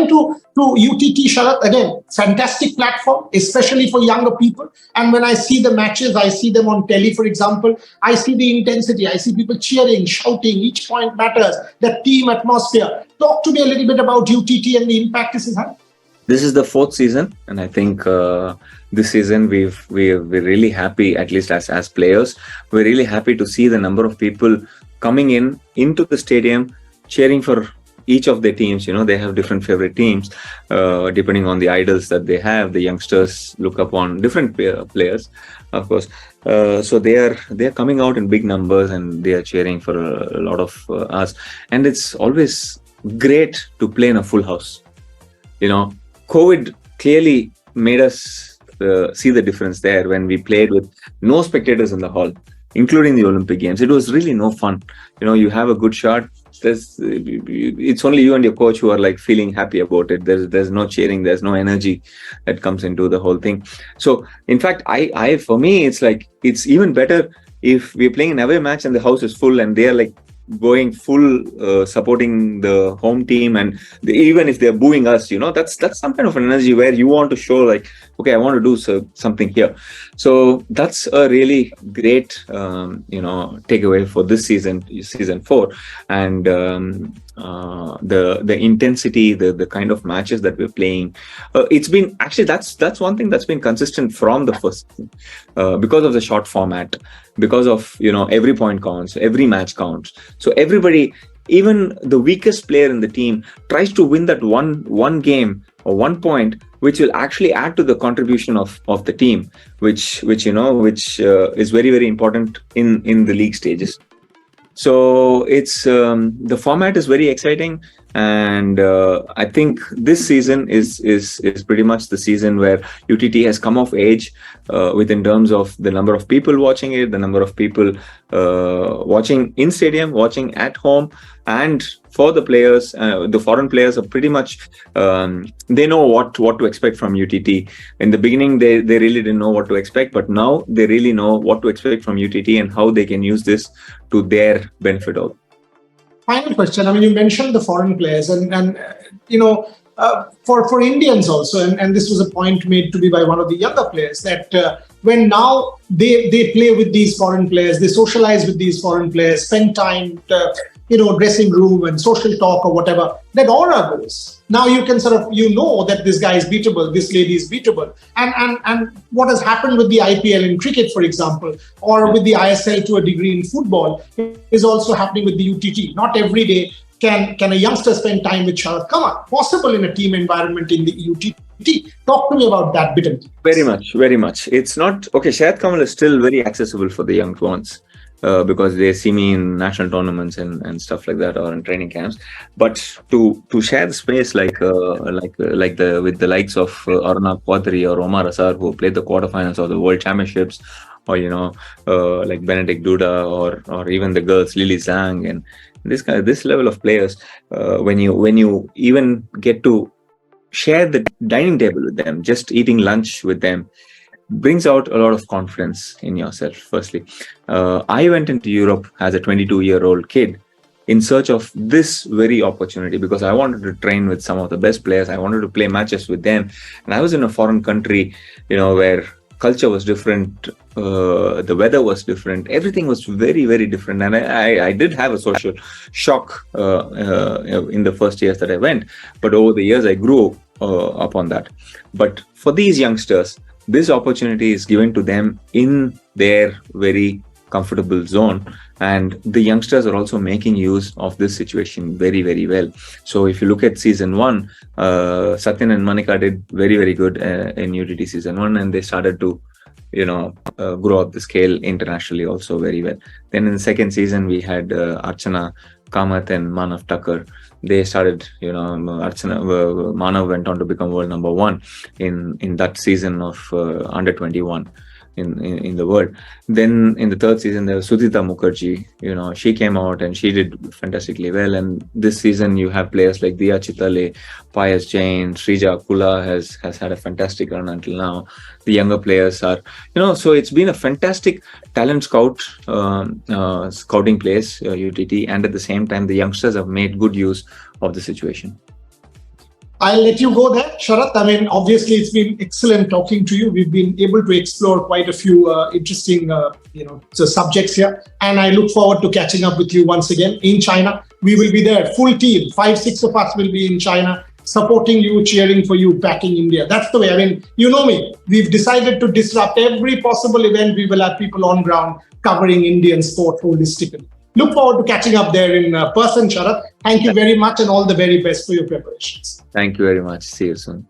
coming to UTT, Sharath, again, fantastic platform, especially for younger people. And when I see the matches, I see them on telly, for example, I see the intensity, I see people cheering, shouting, each point matters, the team atmosphere. Talk to me a little bit about UTT and the impact this has had. This is the fourth season, and I think this season we're really happy, at least as players. We're really happy to see the number of people coming into the stadium, cheering for each of their teams. They have different favorite teams, depending on the idols that they have. The youngsters look upon different players, of course. So they're coming out in big numbers, and they are cheering for a lot of us. And it's always great to play in a full house. COVID clearly made us see the difference there when we played with no spectators in the hall, including the Olympic Games. It was really no fun. You have a good shot. It's only you and your coach who are like feeling happy about it. There's no cheering. There's no energy that comes into the whole thing. So in fact, I for me, it's like, it's even better if we're playing an away match and the house is full and they're like going full supporting the home team, and even if they're booing us, that's some kind of an energy where you want to show like, okay, I want to do something here. So that's a really great takeaway for this season 4. And the intensity, the kind of matches that we're playing, it's been actually, that's one thing that's been consistent from the first season, because of the short format, because of every point counts, every match counts. So everybody, even the weakest player in the team, tries to win that one game or 1 point, which will actually add to the contribution of the team, which is very, very important in the league stages. So it's the format is very exciting, and I think this season is pretty much the season where UTT has come of age in terms of the number of people watching it, the number of people watching in stadium, watching at home, and for the players, the foreign players are pretty much they know what to expect from UTT. In the beginning, they really didn't know what to expect, but now they really know what to expect from UTT and how they can use this to their benefit. All. Final question. I mean, you mentioned the foreign players, and for Indians also, and this was a point made to me by one of the younger players, that when now they play with these foreign players, they socialize with these foreign players, spend time, dressing room and social talk or whatever, that aura goes. Now you can sort of, that this guy is beatable, this lady is beatable. And what has happened with the IPL in cricket, for example, or with the ISL to a degree in football, is also happening with the UTT. Not every day can a youngster spend time with Sharath Kamal. Possible in a team environment in the UTT. Talk to me about that bit. Very much, very much. It's not, okay, Sharath Kamal is still very accessible for the young ones. Because they see me in national tournaments and stuff like that, or in training camps. But to share the space with the likes of Arunabh Quadri or Omar Asar, who played the quarterfinals of the World Championships, or like Benedict Duda, or even the girls Lily Zhang, and this level of players, when you even get to share the dining table with them, just eating lunch with them, brings out a lot of confidence in yourself. Firstly, I went into Europe as a 22-year-old kid in search of this very opportunity, because I wanted to train with some of the best players. I wanted to play matches with them, and I was in a foreign country, where culture was different, the weather was different, everything was very, very different, and I did have a social shock in the first years that I went, but over the years I grew upon that. But for these youngsters, this opportunity is given to them in their very comfortable zone, and the youngsters are also making use of this situation very, very well. So if you look at season 1, Satyan and Manika did very, very good in UTT season 1, and they started to grow up the scale internationally also very well. Then in the second season, we had Archana Kamath and Manav Thakur. They started, Manav went on to become world number 1 in that season of under 21 in the world. Then in the third season, there was Sudhita Mukherjee. She came out and she did fantastically well. And this season, you have players like Diya Chitale, Payas Jain, Srija Kula has had a fantastic run until now. The younger players are, so it's been a fantastic talent scouting place, UTT, and at the same time, the youngsters have made good use of the situation. I'll let you go there, Sharath. I mean, obviously, it's been excellent talking to you. We've been able to explore quite a few interesting, subjects here, and I look forward to catching up with you once again in China. We will be there, full team. 5-6 of us will be in China, supporting you, cheering for you, backing India. That's the way. I mean, you know me. We've decided to disrupt every possible event. We will have people on ground covering Indian sport holistically. Look forward to catching up there in person, Sharath. Thank you very much and all the very best for your preparations. Thank you very much. See you soon.